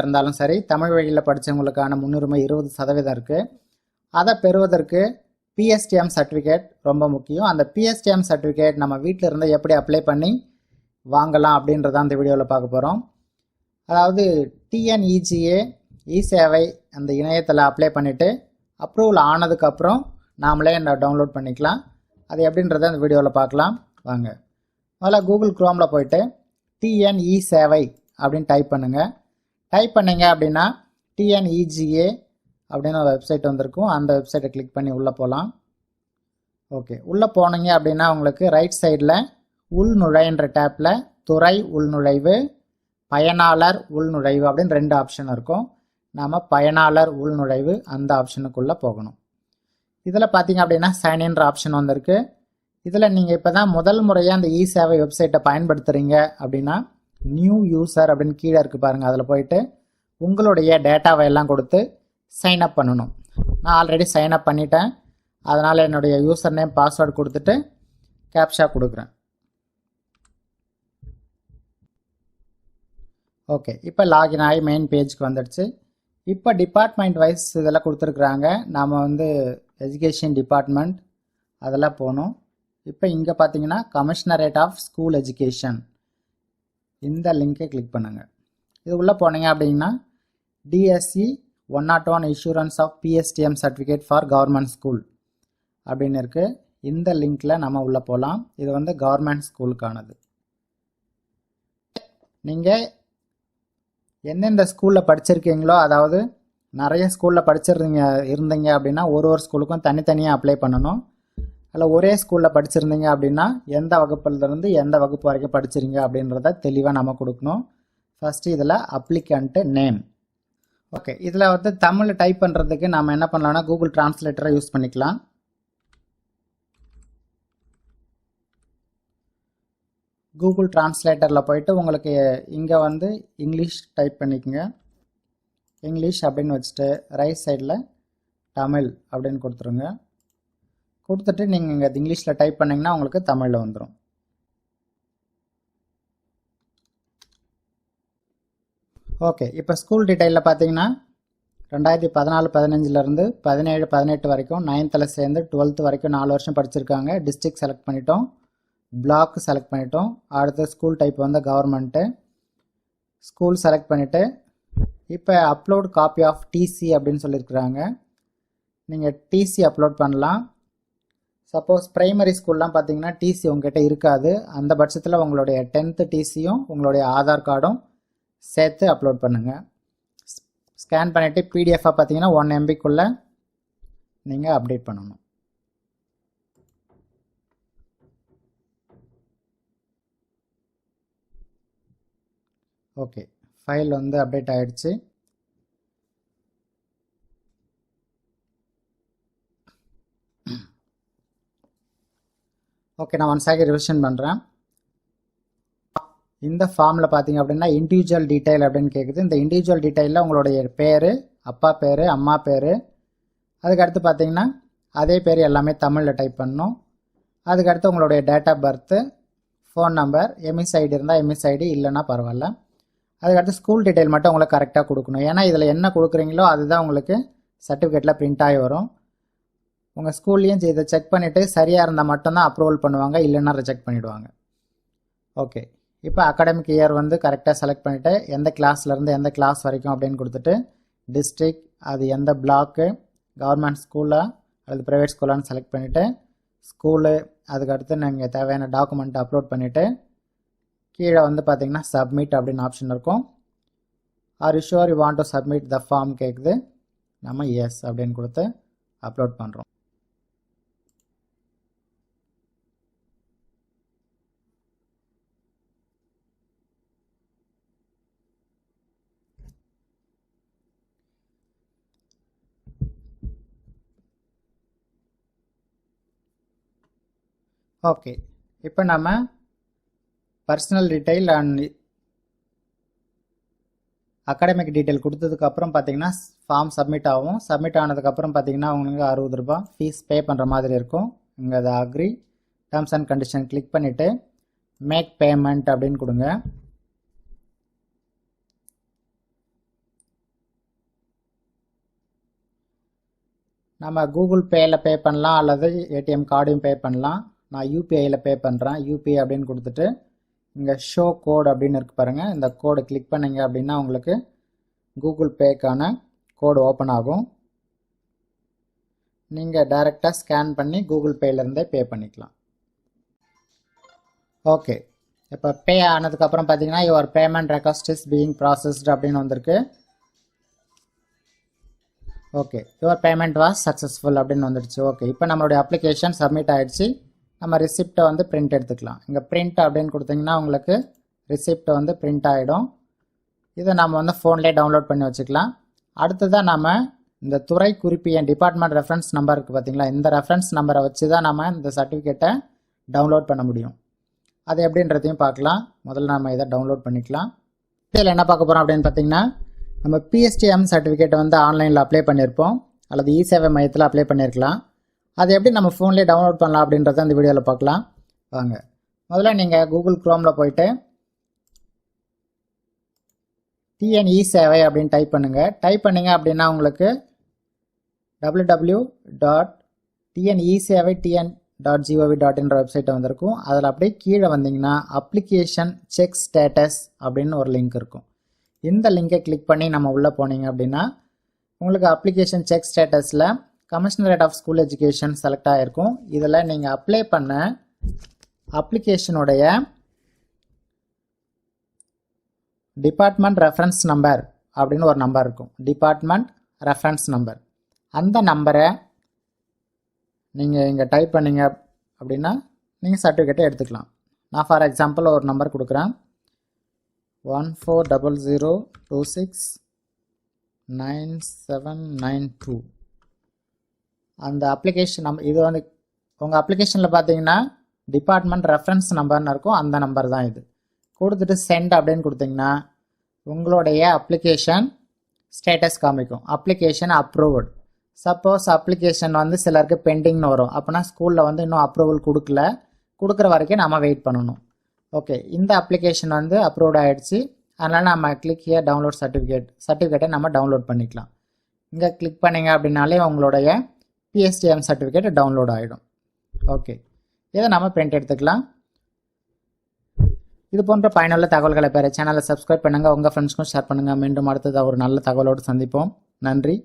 இருந்தாலும் சரி தமிழ் வழியில் படித்தவங்களுக்கான முன்னுரிமை 20% இருக்குது. அதை பெறுவதற்கு பிஎஸ்டிஎம் சர்டிஃபிகேட் ரொம்ப முக்கியம். அந்த பிஎஸ்டிஎம் சர்டிஃபிகேட் நம்ம வீட்டில் இருந்து எப்படி அப்ளை பண்ணி வாங்கலாம் அப்படின்றத அந்த வீடியோவில் பார்க்க போகிறோம். அதாவது டிஎன்இஜிஏ இ-சேவை அந்த இணையத்தில் அப்ளை பண்ணிவிட்டு அப்ரூவல் ஆனதுக்கப்புறம் நாமளே டவுன்லோட் பண்ணிக்கலாம். அது எப்படின்றத அந்த வீடியோவில் பார்க்கலாம் வாங்க. முதல்ல கூகுள் குரோமில் போயிட்டு டிஎன்இ-சேவை அப்படின்னு டைப் பண்ணுங்கள். டைப் பண்ணிங்க அப்படின்னா டிஎன்இஜிஏ அப்படின்னு ஒரு வெப்சைட் வந்திருக்கும். அந்த வெப்சைட்டை கிளிக் பண்ணி உள்ளே போகலாம். ஓகே, உள்ளே போனீங்க அப்படின்னா உங்களுக்கு ரைட் சைடில் உள்நுழைன்ற டேப்பில் துறை உள்நுழைவு, பயனாளர் உள்நுழைவு அப்படின்னு 2 ஆப்ஷன் இருக்கும். நாம் பயனாளர் உள்நுழைவு அந்த ஆப்ஷனுக்குள்ளே போகணும். இதில் பார்த்தீங்க அப்படின்னா சைன்இன்ற ஆப்ஷன் வந்திருக்கு. இதில் நீங்கள் இப்போ தான் முதல் முறையாக அந்த இ-சேவை வெப்சைட்டை பயன்படுத்துகிறீங்க அப்படின்னா நியூ யூசர் அப்படின்னு கீழே இருக்குது பாருங்கள். அதில் போயிட்டு உங்களுடைய டேட்டாவை எல்லாம் கொடுத்து சைன் அப் பண்ணணும். நான் ஆல்ரெடி சைன் அப் பண்ணிட்டேன். அதனால் என்னுடைய யூசர் நேம் பாஸ்வேர்டு கொடுத்துட்டு கேப்ஷா கொடுக்குறேன். ஓகே, இப்போ லாகின் ஆகி மெயின் பேஜுக்கு வந்துடுச்சு. இப்போ டிபார்ட்மெண்ட் வைஸ் இதெல்லாம் கொடுத்துருக்குறாங்க. நாம் எஜுகேஷன் டிபார்ட்மெண்ட் அதெல்லாம் போகணும். இப்போ இங்கே பார்த்தீங்கன்னா கமிஷனரேட் ஆஃப் ஸ்கூல் எஜுகேஷன் இந்த லிங்கை கிளிக் பண்ணுங்கள். இது உள்ளே போனீங்க அப்படின்னா DSC 101 insurance of BSTM certificate for government school அப்படின்னு இருக்குது. இந்த லிங்க்கில் நம்ம உள்ளே போகலாம். இது கவர்மெண்ட் ஸ்கூலுக்கானது. நீங்கள் எந்தெந்த ஸ்கூலில் படிச்சிருக்கீங்களோ, அதாவது நிறைய ஸ்கூலில் இருந்தீங்க அப்படின்னா ஒரு ஸ்கூலுக்கும் தனித்தனியாக அப்ளை பண்ணணும். அதில் ஒரே ஸ்கூலில் படிச்சிருந்தீங்க அப்படின்னா எந்த வகுப்புலேருந்து எந்த வகுப்பு வரைக்கும் படிச்சிருங்க அப்படின்றத தெளிவாக நம்ம கொடுக்கணும். ஃபஸ்ட்டு இதில் அப்ளிகண்ட்டு நேம். ஓகே, இதில் தமிழ் டைப் பண்ணுறதுக்கு நம்ம என்ன பண்ணலாம்னா கூகுள் டிரான்ஸ்லேட்டரை யூஸ் பண்ணிக்கலாம். கூகுள் டிரான்ஸ்லேட்டரில் போயிட்டு உங்களுக்கு இங்கே இங்கிலீஷ் டைப் பண்ணிக்கோங்க. இங்கிலீஷ் அப்படின்னு வச்சுட்டு ரைட் சைடில் தமிழ் அப்படின்னு கொடுத்துருங்க. கொடுத்துட்டு நீங்கள் இங்கே இங்கிலீஷில் டைப் பண்ணிங்கன்னா உங்களுக்கு தமிழில் வந்துடும். ஓகே, இப்போ ஸ்கூல் டீட்டெயிலில் பார்த்தீங்கன்னா 2014-15 17-18 வரைக்கும் 9th சேர்ந்து 12th வரைக்கும் 4 வருஷம் படிச்சிருக்காங்க. டிஸ்ட்ரிக்ட் செலக்ட் பண்ணிட்டோம், பிளாக் செலக்ட் பண்ணிட்டோம். அடுத்து school type government. School select பண்ணிவிட்டு இப்போ அப்லோட் காப்பி ஆஃப் டிசி அப்படின்னு சொல்லியிருக்கிறாங்க. நீங்கள் டிசி அப்லோட் பண்ணலாம். சப்போஸ் ப்ரைமரி ஸ்கூல்லாம் பார்த்தீங்கன்னா டிசி உங்ககிட்ட இருக்காது. அந்த பட்சத்தில் உங்களுடைய 10th டிசியும் உங்களுடைய ஆதார் கார்டும் சேர்த்து அப்லோட் பண்ணுங்கள். ஸ்கேன் பண்ணிவிட்டு பிடிஎஃபாக பார்த்தீங்கன்னா 1 MBக்குள்ளே நீங்கள் அப்டேட் பண்ணணும். ஓகே, ஃபைல் அப்டேட் ஆகிடுச்சு. ஓகே, நான் ஒன்ஸ் ஆகி ரிவிஷன் பண்ணுறேன். இந்த ஃபார்மில் பார்த்தீங்க அப்படின்னா இண்டிவிஜுவல் டீட்டெயில் அப்படின்னு கேட்குது. இந்த இண்டிவிஜுவல் டீட்டெயிலில் உங்களுடைய பேர், அப்பா பேர், அம்மா பேர், அதுக்கடுத்து பார்த்தீங்கன்னா அதே பேர் எல்லாமே தமிழில் டைப் பண்ணணும். அதுக்கடுத்து உங்களுடைய date of birth, phone number, EMIS ID இருந்தால் எம்இஸ் ஐடி, இல்லைன்னா பரவாயில்ல. அதுக்கடுத்து ஸ்கூல் டீட்டெயில் மட்டும் உங்களுக்கு கரெக்டாக கொடுக்கணும். ஏன்னா இதில் என்ன கொடுக்குறீங்களோ அதுதான் உங்களுக்கு சர்டிஃபிகேட்டில் பிரிண்ட் ஆகி வரும். உங்கள் ஸ்கூல்லையும் இதை செக் பண்ணிவிட்டு சரியாக இருந்தால் மட்டும்தான் அப்ரூவல் பண்ணுவாங்க, இல்லைன்னா ரிஜெக்ட் பண்ணிவிடுவாங்க. ஓகே, இப்போ அகாடமிக் இயர் கரெக்டாக செலக்ட் பண்ணிவிட்டு எந்த கிளாஸ்லேருந்து எந்த கிளாஸ் வரைக்கும் அப்படின்னு கொடுத்துட்டு டிஸ்ட்ரிக்ட், அது எந்த பிளாக்கு, கவர்மெண்ட் ஸ்கூலாக அல்லது ப்ரைவேட் ஸ்கூலான்னு செலக்ட் பண்ணிவிட்டு ஸ்கூலு, அதுக்கடுத்து நீங்கள் தேவையான டாக்குமெண்ட்டை அப்லோட் பண்ணிவிட்டு கீழே பார்த்தீங்கன்னா சப்மிட் அப்படின்னு ஆப்ஷன் இருக்கும். Are you sure you want to submit the form கேட்குது. நம்ம எஸ் அப்படின்னு கொடுத்து அப்லோட் பண்ணுறோம். ஓகே, இப்போ நம்ம personal detail and academic detail கொடுத்ததுக்கப்புறம் பார்த்தீங்கன்னா ஃபார்ம் சப்மிட் ஆகும். சப்மிட் ஆனதுக்கப்புறம் பார்த்தீங்கன்னா உங்களுக்கு 60 ரூபாய் ஃபீஸ் பே பண்ணுற மாதிரி இருக்கும். இங்கே அதை agri terms and condition click பண்ணிவிட்டு மேக் பேமெண்ட் அப்படின்னு கொடுங்க. நம்ம கூகுள் பேயில் பே பண்ணலாம் அல்லது ஏடிஎம் கார்டையும் பே பண்ணலாம். நான் யூபிஐயில் பே பண்ணுறேன். யூபிஐ அப்படின்னு கொடுத்துட்டு இங்கே ஷோ கோட் அப்படின்னு இருக்கு பாருங்கள். இந்த கோடு கிளிக் பண்ணிங்க அப்படின்னா உங்களுக்கு கூகுள் பேக்கான கோடு ஓப்பன் ஆகும். நீங்கள் டைரெக்டாக ஸ்கேன் பண்ணி கூகுள் பேலேருந்தே பே பண்ணிக்கலாம். ஓகே, இப்போ பே ஆனதுக்கப்புறம் பார்த்தீங்கன்னா your payment request is being processed அப்படின்னு வந்திருக்கு. Okay, your payment was successful அப்படின்னு வந்துடுச்சு. ஓகே, இப்போ நம்மளுடைய அப்ளிகேஷன் சப்மிட் ஆகிடுச்சு. நம்ம ரிசிப்டை வந்து பிரிண்ட் எடுத்துக்கலாம். இங்கே பிரிண்ட் அப்படின்னு கொடுத்தீங்கன்னா உங்களுக்கு ரிசிப்டை வந்து பிரிண்ட் ஆகிடும். இதை நம்ம வந்து ஃபோன்லேயே டவுன்லோட் பண்ணி வச்சுக்கலாம். அடுத்ததாக நம்ம இந்த துறை குறிப்பு என் டிபார்ட்மெண்ட் ரெஃபரன்ஸ் நம்பர் இருக்குது பார்த்தீங்களா, இந்த ரெஃபரன்ஸ் நம்பரை வச்சு தான் நம்ம இந்த சர்டிஃபிகேட்டை டவுன்லோட் பண்ண முடியும். அது எப்படின்றதையும் பார்க்கலாம். முதல்ல நம்ம இதை டவுன்லோட் பண்ணிக்கலாம். இதில் என்ன பார்க்க போகிறோம் அப்படின்னு பார்த்தீங்கன்னா, நம்ம பிஎஸ்டிஎம் சர்டிஃபிகேட்டை வந்து ஆன்லைனில் அப்ளை பண்ணியிருப்போம் அல்லது இ சேவை மையத்தில் அப்ளை பண்ணியிருக்கலாம். அது எப்படி நம்ம ஃபோன்லேயே டவுன்லோட் பண்ணலாம் அப்படின்றத அந்த வீடியோவில் பார்க்கலாம் வாங்க. முதல்ல நீங்கள் கூகுள் க்ரோமில் போயிட்டு டிஎன்இ சேவை அப்படின்னு டைப் பண்ணுங்கள். டைப் பண்ணிங்க அப்படின்னா உங்களுக்கு www.tnecevai.gov.in வெப்சைட்டை வந்திருக்கும். அதில் அப்படியே கீழே வந்தீங்கன்னா அப்ளிகேஷன் செக் ஸ்டேட்டஸ் அப்படின்னு ஒரு லிங்க் இருக்கும். இந்த லிங்கை கிளிக் பண்ணி நம்ம உள்ளே போனீங்க அப்படின்னா உங்களுக்கு அப்ளிகேஷன் செக் ஸ்டேட்டஸில் commissionerate of school education select ஆகிருக்கும். இதில் நீங்கள் அப்ளை பண்ண அப்ளிகேஷனுடைய டிபார்ட்மெண்ட் ரெஃபரன்ஸ் நம்பர் அப்படின்னு ஒரு நம்பர் இருக்கும். டிபார்ட்மெண்ட் ரெஃபரன்ஸ் நம்பர், அந்த நம்பரை நீங்கள் இங்கே டைப் பண்ணீங்க அப்படின்னா நீங்கள் சர்டிஃபிகேட்டை எடுத்துக்கலாம். நான் ஃபார் எக்ஸாம்பிள் ஒரு நம்பர் கொடுக்குறேன், 1400269792. அந்த அப்ளிகேஷன் நம்பர் இது வந்து உங்கள் அப்ளிகேஷனில் பார்த்தீங்கன்னா டிபார்ட்மெண்ட் ரெஃபரன்ஸ் நம்பர்னு இருக்கும். அந்த நம்பர் தான் இது. கொடுத்துட்டு சென்ட் அப்படின்னு கொடுத்தீங்கன்னா உங்களுடைய அப்ளிகேஷன் ஸ்டேட்டஸ் காமிக்கும். Application approved. சப்போஸ் அப்ளிகேஷன் வந்து சிலருக்கு பெண்டிங்னு வரும். அப்போனா ஸ்கூலில் வந்து இன்னும் அப்ரூவல் கொடுக்குற வரைக்கும் நம்ம வெயிட் பண்ணணும். ஓகே, இந்த அப்ளிகேஷன் வந்து அப்ரூவ்ட் ஆகிடுச்சு. அதனால் நம்ம கிளிக் ஹியர் டவுன்லோட் சர்டிஃபிகேட்டை நம்ம டவுன்லோட் பண்ணிக்கலாம். இங்கே கிளிக் பண்ணிங்க அப்படின்னாலே உங்களுடைய பிஎஸ்டிஎம் சர்டிஃபிகேட் டவுன்லோட் ஆகிடும். ஓகே, இதை நம்ம பிரிண்ட் எடுத்துக்கலாம். இது போன்ற பயனுள்ள தகவல்களை பெற சேனலை சப்ஸ்கிரைப் பண்ணுங்கள், உங்கள் ஃப்ரெண்ட்ஸ்க்கும் ஷேர் பண்ணுங்கள். மீண்டும் அடுத்தது ஒரு நல்ல தகவலோடு சந்திப்போம். நன்றி.